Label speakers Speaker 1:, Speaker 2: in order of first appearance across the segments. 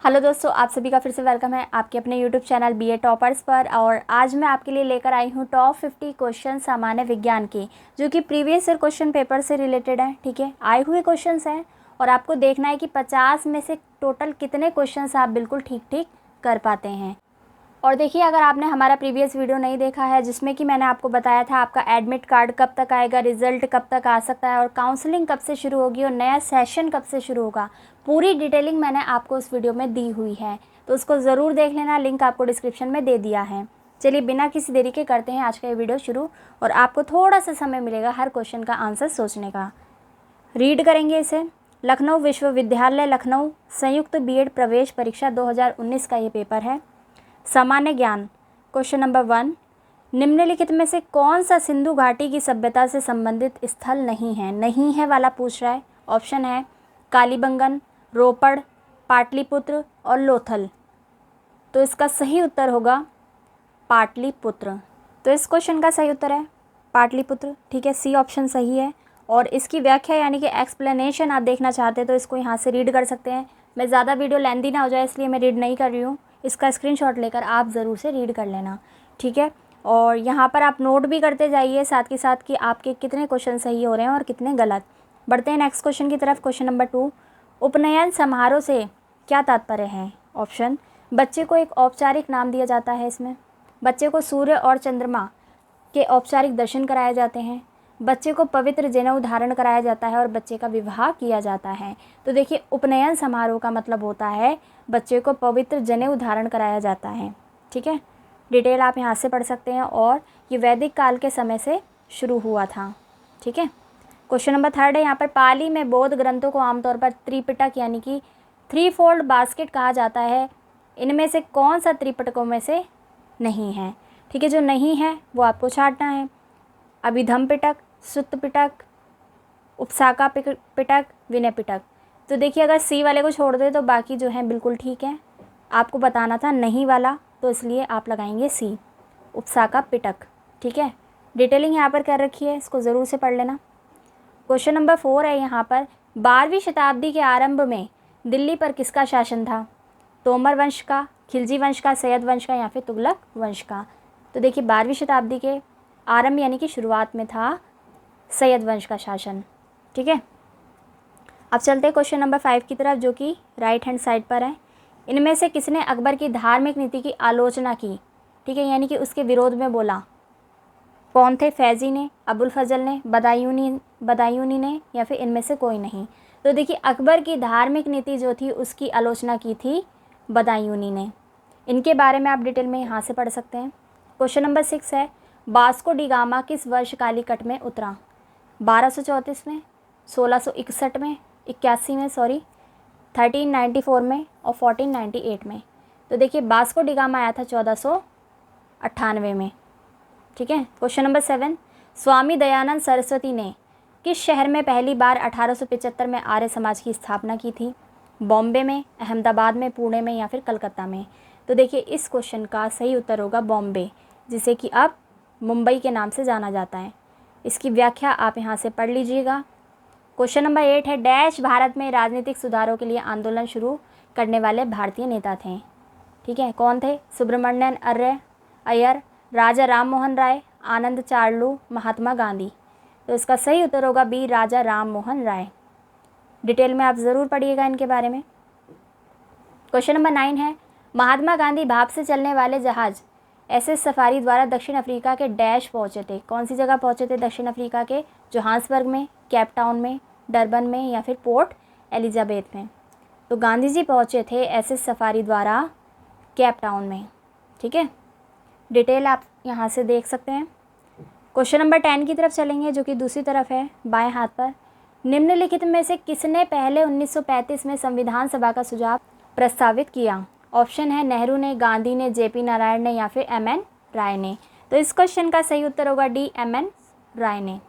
Speaker 1: Hello दोस्तों, आप सभी का फिर से वेलकम है आपके अपने यूट्यूब चैनल बीए टॉपर्स पर। और आज मैं आपके लिए लेकर आई हूँ टॉप 50 क्वेश्चन सामान्य विज्ञान के, जो कि प्रीवियस ईयर क्वेश्चन पेपर से रिलेटेड है। ठीक है, आए हुए क्वेश्चंस हैं और आपको देखना है कि 50 में से टोटल कितने क्वेश्चंस आप बिल्कुल ठीक ठीक कर पाते हैं। और देखिए, अगर आपने हमारा प्रीवियस वीडियो नहीं देखा है जिसमें कि मैंने आपको बताया था आपका एडमिट कार्ड कब तक आएगा, रिज़ल्ट कब तक आ सकता है और काउंसलिंग कब से शुरू होगी और नया सेशन कब से शुरू होगा, पूरी डिटेलिंग मैंने आपको उस वीडियो में दी हुई है, तो उसको ज़रूर देख लेना। लिंक आपको डिस्क्रिप्शन में दे दिया है। चलिए बिना किसी देरी के करते हैं आज का ये वीडियो शुरू, और आपको थोड़ा सा समय मिलेगा हर क्वेश्चन का आंसर सोचने का। रीड करेंगे इसे। लखनऊ विश्वविद्यालय लखनऊ संयुक्त बीएड प्रवेश परीक्षा 2019 का ये पेपर है। सामान्य ज्ञान क्वेश्चन नंबर 1, निम्नलिखित में से कौन सा सिंधु घाटी की सभ्यता से संबंधित स्थल नहीं है वाला पूछ रहा है। ऑप्शन है कालीबंगन, रोपड़, पाटलिपुत्र और लोथल। तो इसका सही उत्तर होगा पाटलिपुत्र। तो इस क्वेश्चन का सही उत्तर है पाटलिपुत्र। ठीक है, सी ऑप्शन सही है। और इसकी व्याख्या यानी कि एक्सप्लेनेशन आप देखना चाहते हैं तो इसको यहाँ से रीड कर सकते हैं। मैं ज़्यादा वीडियो लेंदी ना हो जाए इसलिए मैं रीड नहीं कर रही हूँ। इसका स्क्रीनशॉट लेकर आप ज़रूर से रीड कर लेना। ठीक है, और यहाँ पर आप नोट भी करते जाइए साथ के साथ कि आपके कितने क्वेश्चन सही हो रहे हैं और कितने गलत। बढ़ते हैं नेक्स्ट क्वेश्चन की तरफ। क्वेश्चन नंबर 2, उपनयन समारोह से क्या तात्पर्य है। ऑप्शन, बच्चे को एक औपचारिक नाम दिया जाता है। इसमें बच्चे को सूर्य और चंद्रमा के औपचारिक दर्शन कराए जाते हैं, बच्चे को पवित्र जनेऊ धारण कराया जाता है और बच्चे का विवाह किया जाता है। तो देखिए, उपनयन समारोह का मतलब होता है बच्चे को पवित्र जनेऊ धारण कराया जाता है। ठीक है, डिटेल आप यहाँ से पढ़ सकते हैं और ये वैदिक काल के समय से शुरू हुआ था। ठीक है, क्वेश्चन नंबर 3 है यहाँ पर, पाली में बौद्ध ग्रंथों को आमतौर पर त्रिपिटक यानी कि 3 फोल्ड बास्केट कहा जाता है। इनमें से कौन सा त्रिपिटकों में से नहीं है। ठीक है, जो नहीं है वो आपको छांटना है। अभिधम पिटक, सुत्त पिटक, उपसाका पिटक, विनय पिटक। तो देखिए, अगर सी वाले को छोड़ दे तो बाकी जो है बिल्कुल ठीक है। आपको बताना था नहीं वाला, तो इसलिए आप लगाएंगे सी, उपसाका पिटक। ठीक है, डिटेलिंग यहाँ पर कर रखी है, इसको ज़रूर से पढ़ लेना। क्वेश्चन नंबर 4 है यहाँ पर, 12वीं शताब्दी के आरंभ में दिल्ली पर किसका शासन था। तोमर वंश का, खिलजी वंश का, सैयद वंश का या फिर तुगलक वंश का। तो देखिए, 12वीं शताब्दी के आरंभ यानी कि शुरुआत में था सैयद वंश का शासन। ठीक है, अब चलते हैं क्वेश्चन नंबर 5 की तरफ, जो कि राइट हैंड साइड पर है। इनमें से किसने अकबर की धार्मिक नीति की आलोचना की। ठीक है, यानी कि उसके विरोध में बोला। कौन थे। फैज़ी ने, अबुल फजल ने, बदायूनी ने या फिर इनमें से कोई नहीं। तो देखिए, अकबर की धार्मिक नीति जो थी उसकी आलोचना की थी बदायूनी ने। इनके बारे में आप डिटेल में यहाँ से पढ़ सकते हैं। क्वेश्चन नंबर 6 है, वास्को डी गामा किस वर्ष कालीकट में उतरा। 1234 में, 1661 में, 81 में, 1394 में और 1498 में। तो देखिए, वास्को डी गामा आया था 1498 में। ठीक है, क्वेश्चन नंबर 7, स्वामी दयानंद सरस्वती ने किस शहर में पहली बार 1875 में आर्य समाज की स्थापना की थी। बॉम्बे में, अहमदाबाद में, पुणे में या फिर कलकत्ता में। तो देखिए, इस क्वेश्चन का सही उत्तर होगा बॉम्बे, जिसे कि अब मुंबई के नाम से जाना जाता है। इसकी व्याख्या आप यहाँ से पढ़ लीजिएगा। क्वेश्चन नंबर 8 है, डैश भारत में राजनीतिक सुधारों के लिए आंदोलन शुरू करने वाले भारतीय नेता थे। ठीक है, कौन थे। सुब्रमण्यन अय्यर, राजा राम मोहन राय, आनंद चार्लू, महात्मा गांधी। तो इसका सही उत्तर होगा बी, राजा राम मोहन राय। डिटेल में आप ज़रूर पढ़िएगा इनके बारे में। क्वेश्चन नंबर 9 है, महात्मा गांधी भाप से चलने वाले जहाज़ एसएस सफारी द्वारा दक्षिण अफ्रीका के डैश पहुँचे थे। कौन सी जगह पहुँचे थे दक्षिण अफ्रीका के। जोहान्सबर्ग में, केप टाउन में, डरबन में या फिर पोर्ट एलिजाबेथ में। तो गांधी जी पहुँचे थे एसएस सफारी द्वारा केप टाउन में। ठीक है, डिटेल आप यहाँ से देख सकते हैं। क्वेश्चन नंबर 10 की तरफ चलेंगे, जो कि दूसरी तरफ है बाएं हाथ पर। निम्नलिखित में से किसने पहले 1935 में संविधान सभा का सुझाव प्रस्तावित किया। ऑप्शन है नेहरू ने, गांधी ने, जेपी नारायण ने या फिर एमएन राय ने। तो इस क्वेश्चन का सही उत्तर होगा डी, एमएन राय ने।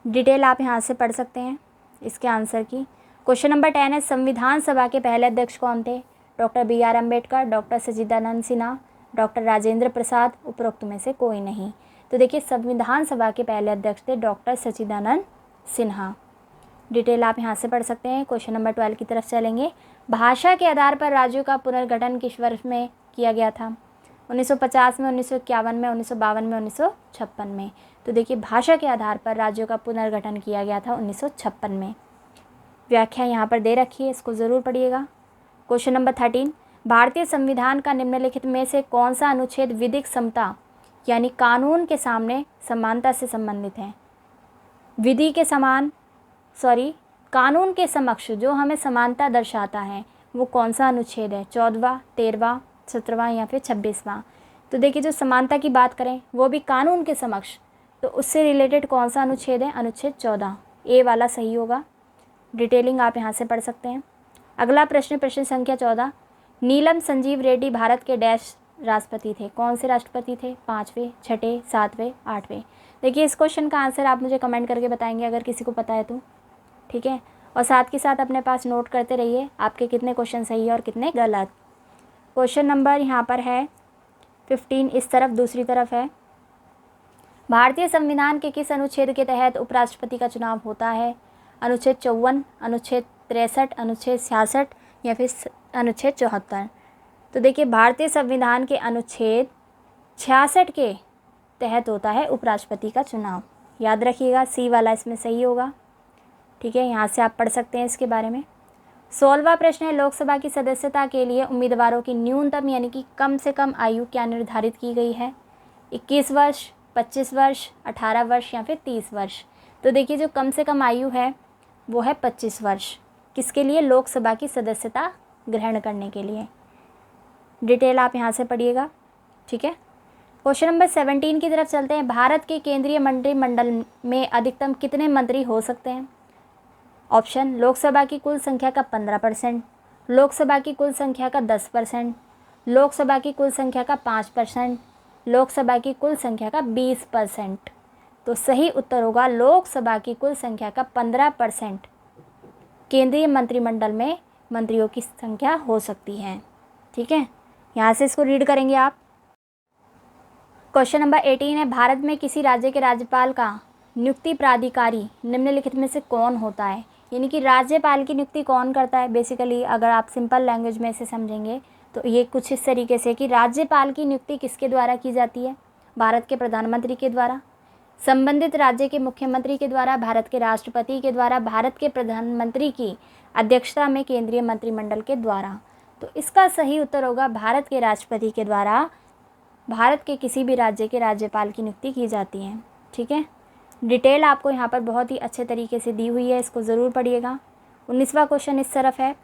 Speaker 1: डिटेल आप यहाँ से पढ़ सकते हैं इसके आंसर की। क्वेश्चन नंबर 10 है, संविधान सभा के पहले अध्यक्ष कौन थे। Doctor B R. Ambedkar, doctor Sachchidanand Sinha, doctor Rajendra Prasad, उपरोक्त में से कोई नहीं। तो देखिए, संविधान सभा के पहले अध्यक्ष थे डॉक्टर सच्चिदानंद सिन्हा। डिटेल आप यहाँ से पढ़ सकते हैं। क्वेश्चन नंबर 12 की तरफ चलेंगे। भाषा के आधार पर राज्यों का पुनर्गठन किस वर्ष में किया गया था? 1950 में, 1951 में, 1952 में, 1956 में। तो देखिए भाषा के आधार पर राज्यों का पुनर्गठन किया गया था 1956 में। व्याख्या यहाँ पर दे रखी है, इसको ज़रूर पढ़िएगा। क्वेश्चन नंबर 13, भारतीय संविधान का निम्नलिखित में से कौन सा अनुच्छेद विधिक समता यानी कानून के सामने समानता से संबंधित है? विधि के कानून के समक्ष जो हमें समानता दर्शाता है वो कौन सा अनुच्छेद है? 14वां, 13वां, 17वां या फिर 26वां? तो देखिए जो समानता की बात करें वो भी कानून के समक्ष, तो उससे रिलेटेड कौन सा अनुच्छेद है? अनुच्छेद 14, ए वाला सही होगा। डिटेलिंग आप यहाँ से पढ़ सकते हैं। अगला प्रश्न, प्रश्न संख्या 14, नीलम संजीव रेड्डी भारत के डैश राष्ट्रपति थे? कौन से राष्ट्रपति थे? 5वें, 6ठे, 7वें, 8वें? देखिए इस क्वेश्चन का आंसर आप मुझे कमेंट करके बताएंगे अगर किसी को पता है तो, ठीक है। और साथ के साथ अपने पास नोट करते रहिए आपके कितने क्वेश्चन सही है और कितने गलत। क्वेश्चन नंबर यहाँ पर है 15, इस तरफ दूसरी तरफ है। भारतीय संविधान के किस अनुच्छेद के तहत उपराष्ट्रपति का चुनाव होता है? अनुच्छेद 54, अनुच्छेद 63, अनुच्छेद 66 या फिर अनुच्छेद 74? तो देखिए भारतीय संविधान के अनुच्छेद 66 के तहत होता है उपराष्ट्रपति का चुनाव। याद रखिएगा, सी वाला इसमें सही होगा, ठीक है। यहाँ से आप पढ़ सकते हैं इसके बारे में। 16वां प्रश्न है, लोकसभा की सदस्यता के लिए उम्मीदवारों की न्यूनतम यानी कि कम से कम आयु क्या निर्धारित की गई है? 21 वर्ष, 25 वर्ष, 18 वर्ष या फिर 30 वर्ष? तो देखिए जो कम से कम आयु है वो है 25 वर्ष। किसके लिए? लोकसभा की सदस्यता ग्रहण करने के लिए। डिटेल आप यहाँ से पढ़िएगा, ठीक है। क्वेश्चन नंबर 17 की तरफ चलते हैं। भारत के केंद्रीय मंत्रिमंडल में अधिकतम कितने मंत्री हो सकते हैं? ऑप्शन, लोकसभा की कुल संख्या का 15%, लोकसभा की कुल संख्या का 10%, लोकसभा की कुल संख्या का 5%, लोकसभा की कुल संख्या का 20%। तो सही उत्तर होगा लोकसभा की कुल संख्या का 15% केंद्रीय मंत्रिमंडल में मंत्रियों की संख्या हो सकती है, ठीक है। यहाँ से इसको रीड करेंगे आप। क्वेश्चन नंबर 18 है, भारत में किसी राज्य के राज्यपाल का नियुक्ति प्राधिकारी निम्नलिखित में से कौन होता है? यानी कि राज्यपाल की नियुक्ति कौन करता है? बेसिकली अगर आप सिंपल लैंग्वेज में इसे समझेंगे तो ये कुछ इस तरीके से कि राज्यपाल की नियुक्ति किसके द्वारा की जाती है? भारत के प्रधानमंत्री के द्वारा, संबंधित राज्य के मुख्यमंत्री के द्वारा, भारत के राष्ट्रपति के द्वारा, भारत के प्रधानमंत्री की अध्यक्षता में केंद्रीय मंत्रिमंडल के द्वारा। तो इसका सही उत्तर होगा भारत के राष्ट्रपति के द्वारा भारत के किसी भी राज्य के राज्यपाल की नियुक्ति की जाती है, ठीक है। डिटेल आपको यहाँ पर बहुत ही अच्छे तरीके से दी हुई है, इसको ज़रूर पढ़िएगा। 19वां क्वेश्चन इस तरफ है,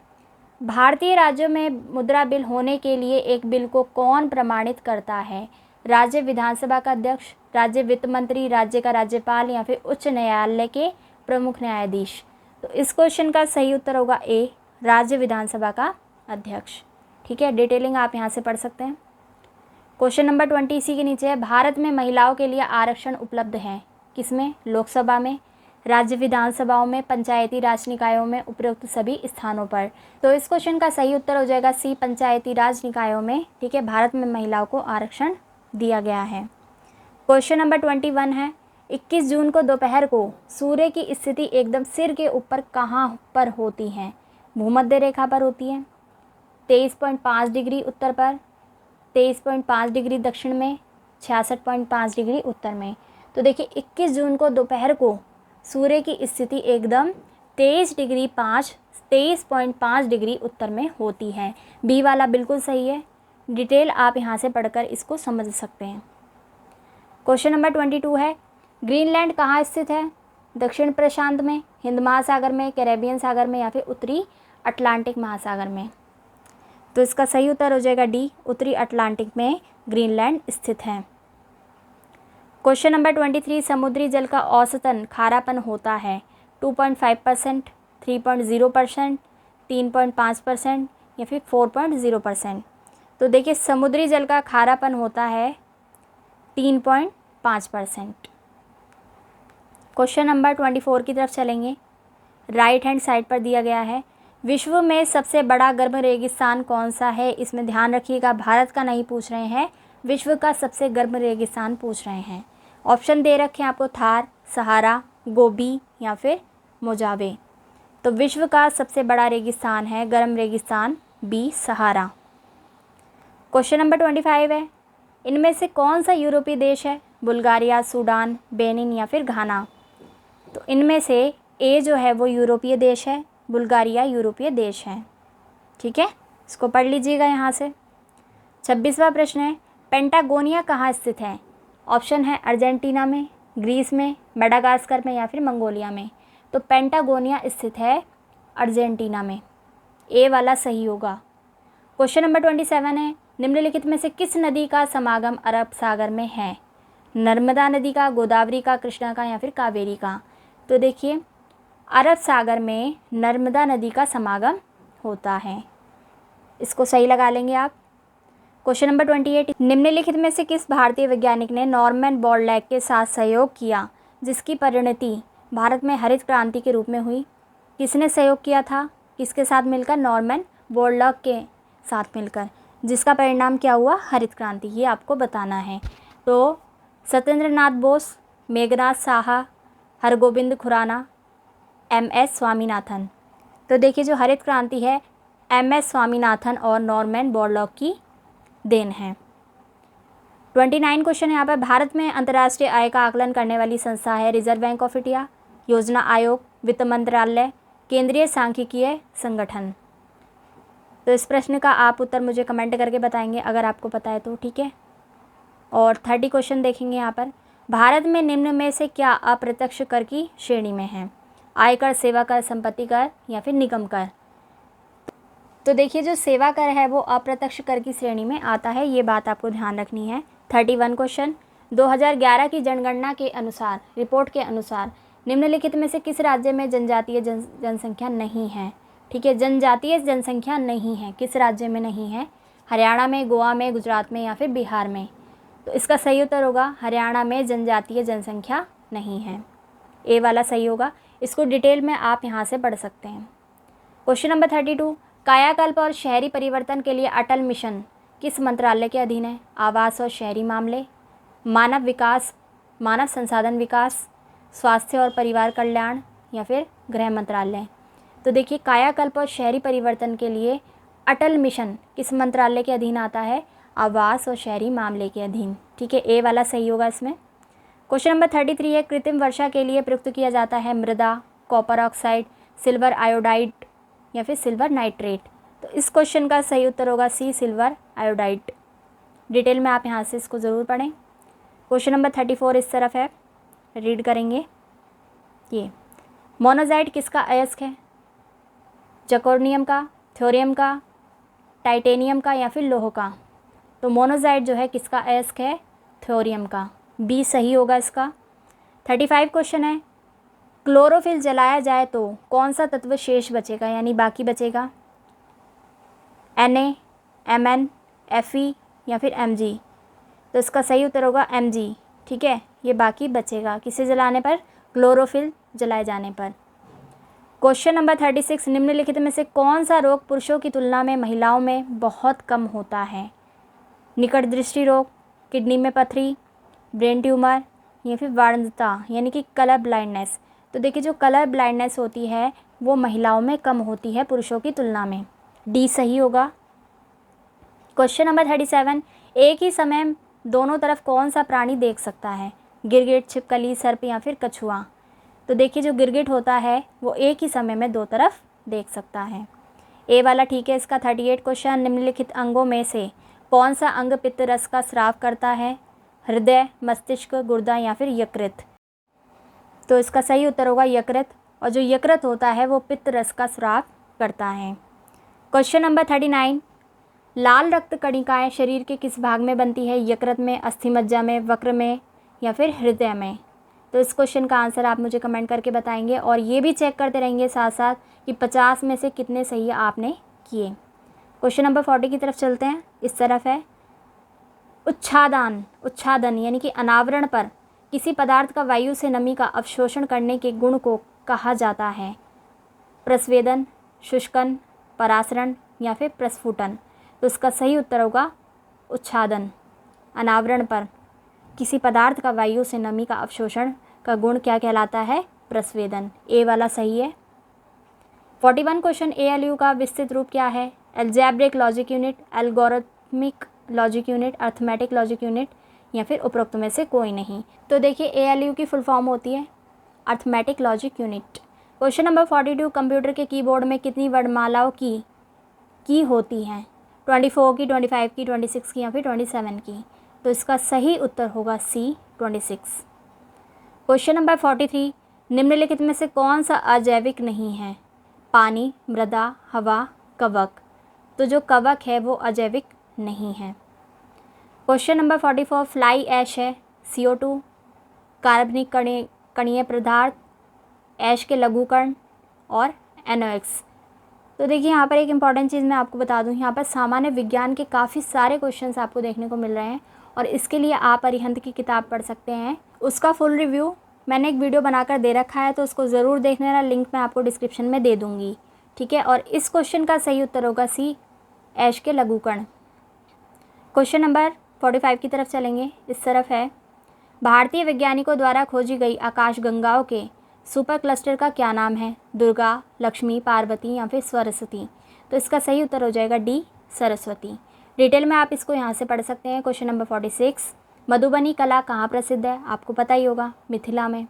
Speaker 1: भारतीय राज्यों में मुद्रा बिल होने के लिए एक बिल को कौन प्रमाणित करता है? राज्य विधानसभा का अध्यक्ष, राज्य वित्त मंत्री, राज्य का राज्यपाल या फिर उच्च न्यायालय के प्रमुख न्यायाधीश? तो इस क्वेश्चन का सही उत्तर होगा ए, राज्य विधानसभा का अध्यक्ष, ठीक है। डिटेलिंग आप यहाँ से पढ़ सकते हैं। क्वेश्चन नंबर 20 इसी के नीचे है, भारत में महिलाओं के लिए आरक्षण उपलब्ध है? किसमें? लोकसभा में, राज्य विधानसभाओं में, पंचायती राज निकायों में, उपरोक्त सभी स्थानों पर? तो इस क्वेश्चन का सही उत्तर हो जाएगा सी, पंचायती राज निकायों में, ठीक है। भारत में महिलाओं को आरक्षण दिया गया है। क्वेश्चन नंबर 21 है, 21 जून को दोपहर को सूर्य की स्थिति एकदम सिर के ऊपर कहाँ पर होती है? भूमध्य रेखा पर होती है, 23.5 डिग्री उत्तर पर, 23.5 डिग्री दक्षिण में, 66.5 डिग्री उत्तर में? तो देखिए 21 जून को दोपहर को सूर्य की स्थिति एकदम 23.5 डिग्री उत्तर में होती है। बी वाला बिल्कुल सही है। डिटेल आप यहाँ से पढ़कर इसको समझ सकते हैं। क्वेश्चन नंबर 22 है, ग्रीनलैंड कहाँ स्थित है? दक्षिण प्रशांत में, हिंद महासागर में, कैरेबियन सागर में या फिर उत्तरी अटलांटिक महासागर में? तो इसका सही उत्तर हो जाएगा डी, उत्तरी अटलांटिक में ग्रीनलैंड स्थित है। क्वेश्चन नंबर 23, समुद्री जल का औसतन खारापन होता है 2.5%, 3.0%, 3.5% या फिर 4.0%? तो देखिए समुद्री जल का खारापन होता है 3.5%। क्वेश्चन नंबर 24 की तरफ चलेंगे, राइट हैंड साइड पर दिया गया है, विश्व में सबसे बड़ा गर्म रेगिस्तान कौन सा है? इसमें ध्यान रखिएगा भारत का नहीं पूछ रहे हैं, विश्व का सबसे गर्म रेगिस्तान पूछ रहे हैं। ऑप्शन दे रखे हैं आपको, थार, सहारा, गोबी या फिर मोजावे। तो विश्व का सबसे बड़ा रेगिस्तान है गर्म रेगिस्तान बी सहारा। क्वेश्चन नंबर 25 है, इनमें से कौन सा यूरोपीय देश है? बुल्गारिया, सूडान, बेनिन या फिर घाना। तो इनमें से ए जो है वो यूरोपीय देश है, बुल्गारिया यूरोपीय देश है। ठीक है, इसको पढ़ लीजिएगा यहाँ से। 26वां प्रश्न है, पेंटागोनिया कहाँ स्थित है? ऑप्शन है अर्जेंटीना में, ग्रीस में, मेडागास्कर में या फिर मंगोलिया में। तो पेंटागोनिया स्थित है अर्जेंटीना में, ए वाला सही होगा। क्वेश्चन नंबर 27 है, निम्नलिखित में से किस नदी का समागम अरब सागर में है? नर्मदा नदी का, गोदावरी का, कृष्णा का या फिर कावेरी का। तो देखिए अरब सागर में नर्मदा नदी का समागम होता है, इसको सही लगा लेंगे आप। क्वेश्चन नंबर 28, निम्नलिखित में से किस भारतीय वैज्ञानिक ने नॉर्मन बोरलैग के साथ सहयोग किया जिसकी परिणति भारत में हरित क्रांति के रूप में हुई? किसने सहयोग किया था, किसके साथ मिलकर? नॉर्मन बोरलैग के साथ मिलकर, जिसका परिणाम क्या हुआ? हरित क्रांति। ये आपको बताना है। तो सत्येंद्र नाथ बोस, मेघनाथ साहा, हरगोविंद खुराना, MS स्वामीनाथन। तो देखिए जो हरित क्रांति है MS स्वामीनाथन और नॉर्मन बोरलैग की देन है। 29 क्वेश्चन यहाँ पर, भारत में अंतर्राष्ट्रीय आय का आकलन करने वाली संस्था है रिजर्व बैंक ऑफ इंडिया, योजना आयोग, वित्त मंत्रालय, केंद्रीय सांख्यिकीय संगठन। तो इस प्रश्न का आप उत्तर मुझे कमेंट करके बताएंगे अगर आपको पता है तो, ठीक है। और 30 क्वेश्चन देखेंगे यहाँ पर, भारत में निम्न में से क्या अप्रत्यक्ष कर की श्रेणी में है? आयकर, सेवा कर, संपत्ति कर या फिर निगम कर। तो देखिए जो सेवा कर है वो अप्रत्यक्ष कर की श्रेणी में आता है, ये बात आपको ध्यान रखनी है। 31 क्वेश्चन, 2011 की जनगणना के अनुसार, रिपोर्ट के अनुसार निम्नलिखित में से किस राज्य में जनजातीय जनसंख्या नहीं है? ठीक है, जनजातीय जनसंख्या नहीं है, किस राज्य में नहीं है? हरियाणा में, गोवा में, गुजरात में या फिर बिहार में। तो इसका सही उत्तर होगा हरियाणा में जनजातीय जनसंख्या नहीं है, ए वाला सही होगा। इसको डिटेल में आप यहाँ से पढ़ सकते हैं। क्वेश्चन नंबर 32, कायाकल्प और शहरी परिवर्तन के लिए अटल मिशन किस मंत्रालय के अधीन है? आवास और शहरी मामले, मानव विकास, मानव संसाधन विकास, स्वास्थ्य और परिवार कल्याण या फिर गृह मंत्रालय। तो देखिए कायाकल्प और शहरी परिवर्तन के लिए अटल मिशन किस मंत्रालय के अधीन आता है? आवास और शहरी मामले के अधीन। ठीक है, ए वाला सही होगा इसमें। क्वेश्चन नंबर 33 है, कृत्रिम वर्षा के लिए प्रयुक्त किया जाता है मृदा, कॉपर ऑक्साइड, सिल्वर आयोडाइड या फिर सिल्वर नाइट्रेट। तो इस क्वेश्चन का सही उत्तर होगा सी, सिल्वर आयोडाइड। डिटेल में आप यहाँ से इसको ज़रूर पढ़ें। क्वेश्चन नंबर 34 इस तरफ है, रीड करेंगे। ये मोनोजाइट किसका अयस्क है? जर्कोनियम का, थोरियम का, टाइटेनियम का या फिर लोह का। तो मोनोजाइट जो है किसका अयस्क है? थोरियम का, बी सही होगा इसका। 35 क्वेश्चन है, क्लोरोफिल जलाया जाए तो कौन सा तत्व शेष बचेगा यानी बाकी बचेगा? Na, Mn, Fe या फिर Mg। तो इसका सही उत्तर होगा Mg। ठीक है, ये बाकी बचेगा किसे जलाने पर? क्लोरोफिल जलाए जाने पर। क्वेश्चन नंबर 36, निम्नलिखित में से कौन सा रोग पुरुषों की तुलना में महिलाओं में बहुत कम होता है? निकट दृष्टि रोग, किडनी में पथरी, ब्रेन ट्यूमर या फिर वार्धता यानी कि कलर ब्लाइंडनेस। तो देखिए जो कलर ब्लाइंडनेस होती है वो महिलाओं में कम होती है पुरुषों की तुलना में, डी सही होगा। क्वेश्चन नंबर 37, एक ही समय दोनों तरफ कौन सा प्राणी देख सकता है? गिरगिट, छिपकली, सर्प या फिर कछुआ। तो देखिए जो गिरगिट होता है वो एक ही समय में दो तरफ देख सकता है, ए वाला ठीक है इसका। 38 क्वेश्चन, निम्नलिखित अंगों में से कौन सा अंग पित्त रस का स्राव करता है? हृदय, मस्तिष्क, गुर्दा या फिर यकृत। तो इसका सही उत्तर होगा यकृत, और जो यकृत होता है वो पित्त रस का स्राव करता है। क्वेश्चन नंबर 39, लाल रक्त कणिकाएं शरीर के किस भाग में बनती है? यकृत में, अस्थिमज्जा में, वक्र में या फिर हृदय में। तो इस क्वेश्चन का आंसर आप मुझे कमेंट करके बताएंगे, और ये भी चेक करते रहेंगे साथ साथ कि 50 में से कितने सही आपने किए। क्वेश्चन नंबर 40 की तरफ चलते हैं, इस तरफ है, उच्छादन यानी कि अनावरण पर किसी पदार्थ का वायु से नमी का अवशोषण करने के गुण को कहा जाता है? प्रस्वेदन, शुष्कन, परासरण या फिर प्रस्फुटन। तो इसका सही उत्तर होगा उच्छादन। अनावरण पर किसी पदार्थ का वायु से नमी का अवशोषण का गुण क्या कहलाता है? प्रस्वेदन, ए वाला सही है। 41 क्वेश्चन ALU का विस्तृत रूप क्या है? Algebraic logic unit, algorithmic logic unit, arithmetic logic unit या फिर उपरोक्त में से कोई नहीं। तो देखिए ALU की फुल फॉर्म होती है arithmetic logic unit. Question number 42, computer के कीबोर्ड में कितनी वर्णमालाओं की होती हैं? 24 की, 25 की, 26 की या फिर 27 की? तो इसका सही उत्तर होगा C 26। क्वेश्चन नंबर 43, निम्नलिखित में से कौन सा अजैविक नहीं है? पानी, मृदा, हवा, कवक। तो जो कवक है वो अजैविक नहीं है। क्वेश्चन नंबर 44, फ्लाई ऐश है CO2, कार्बनिक कणीय पदार्थ, ऐश के लघुकण और NOx। तो देखिए यहाँ पर एक इम्पॉर्टेंट चीज़ मैं आपको बता दूँ, यहाँ पर सामान्य विज्ञान के काफ़ी सारे क्वेश्चंस आपको देखने को मिल रहे हैं और इसके लिए आप अरिहंत की किताब पढ़ सकते हैं। उसका फुल रिव्यू मैंने एक वीडियो बनाकर दे रखा है, तो उसको ज़रूर देख लेना, लिंक मैं आपको डिस्क्रिप्शन में दे दूँगी, ठीक है। और इस क्वेश्चन का सही उत्तर होगा C, ऐश के लघुकण। क्वेश्चन नंबर 45 की तरफ चलेंगे, इस तरफ है, भारतीय वैज्ञानिकों द्वारा खोजी गई आकाशगंगाओं के सुपर क्लस्टर का क्या नाम है? दुर्गा, लक्ष्मी, पार्वती या फिर सरस्वती? तो इसका सही उत्तर हो जाएगा D, सरस्वती। डिटेल में आप इसको यहाँ से पढ़ सकते हैं। क्वेश्चन नंबर 46, मधुबनी कला कहाँ प्रसिद्ध है? आपको पता ही होगा, मिथिला में,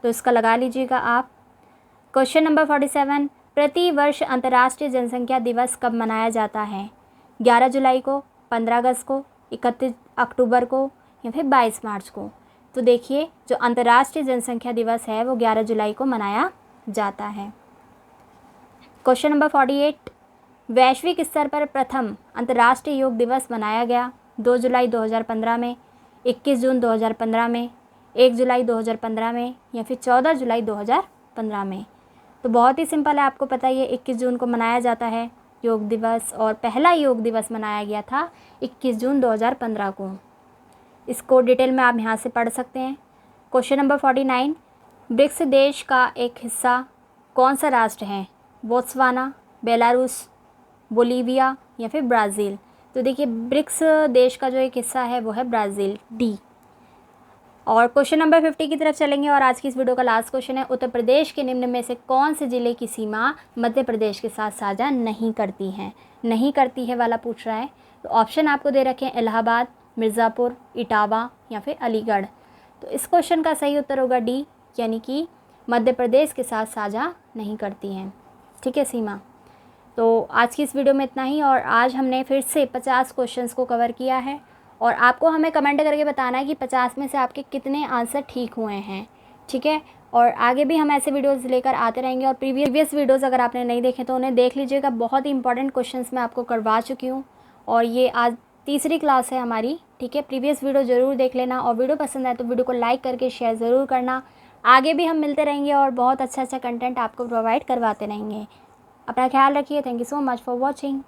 Speaker 1: तो इसका लगा लीजिएगा आप। क्वेश्चन नंबर 47, प्रति वर्ष अंतर्राष्ट्रीय जनसंख्या दिवस कब मनाया जाता है? 11 जुलाई को, 15 अगस्त को, 31 अक्टूबर को या फिर 22 मार्च को? तो देखिए जो अंतर्राष्ट्रीय जनसंख्या दिवस है वो 11 जुलाई को मनाया जाता है। क्वेश्चन नंबर 48, वैश्विक स्तर पर प्रथम अंतर्राष्ट्रीय योग दिवस मनाया गया 2 जुलाई 2015 में, 21 जून 2015 में, 1 जुलाई 2015 में या फिर 14 जुलाई 2015 में? तो बहुत ही सिंपल है, आपको पता ही है 21 जून को मनाया जाता है योग दिवस, और पहला योग दिवस मनाया गया था 21 जून 2015 को। इसको डिटेल में आप यहाँ से पढ़ सकते हैं। क्वेश्चन नंबर 49, ब्रिक्स देश का एक हिस्सा कौन सा राष्ट्र है? बोत्सवाना, बेलारूस, बोलीविया या फिर ब्राज़ील? तो देखिए ब्रिक्स देश का जो एक हिस्सा है वो है ब्राज़ील, D। और क्वेश्चन नंबर 50 की तरफ चलेंगे और आज की इस वीडियो का लास्ट क्वेश्चन है, उत्तर प्रदेश के निम्न में से कौन से ज़िले की सीमा मध्य प्रदेश के साथ साझा नहीं करती है? नहीं करती है वाला पूछ रहा है, तो ऑप्शन आपको दे रखे हैं इलाहाबाद, मिर्ज़ापुर, इटावा या फिर अलीगढ़। तो इस क्वेश्चन का सही उत्तर होगा D, यानी कि मध्य प्रदेश के साथ साझा नहीं करती हैं, ठीक है, सीमा। तो आज की इस वीडियो में इतना ही, और आज हमने फिर से 50 क्वेश्चंस को कवर किया है और आपको हमें कमेंट करके बताना है कि 50 में से आपके कितने आंसर ठीक हुए हैं, ठीक है। और आगे भी हम ऐसे वीडियोस लेकर आते रहेंगे, और प्रीवियस वीडियोस अगर आपने नहीं देखे तो उन्हें देख लीजिएगा। बहुत ही इंपॉर्टेंट क्वेश्चंस मैं आपको करवा चुकी हूँ और ये आज तीसरी क्लास है हमारी, ठीक है। प्रीवियस वीडियो ज़रूर देख लेना, और वीडियो पसंद आए तो वीडियो को लाइक करके शेयर ज़रूर करना। आगे भी हम मिलते रहेंगे और बहुत अच्छा कंटेंट आपको प्रोवाइड करवाते रहेंगे। अपना ख्याल रखिए। Thank you so much for watching.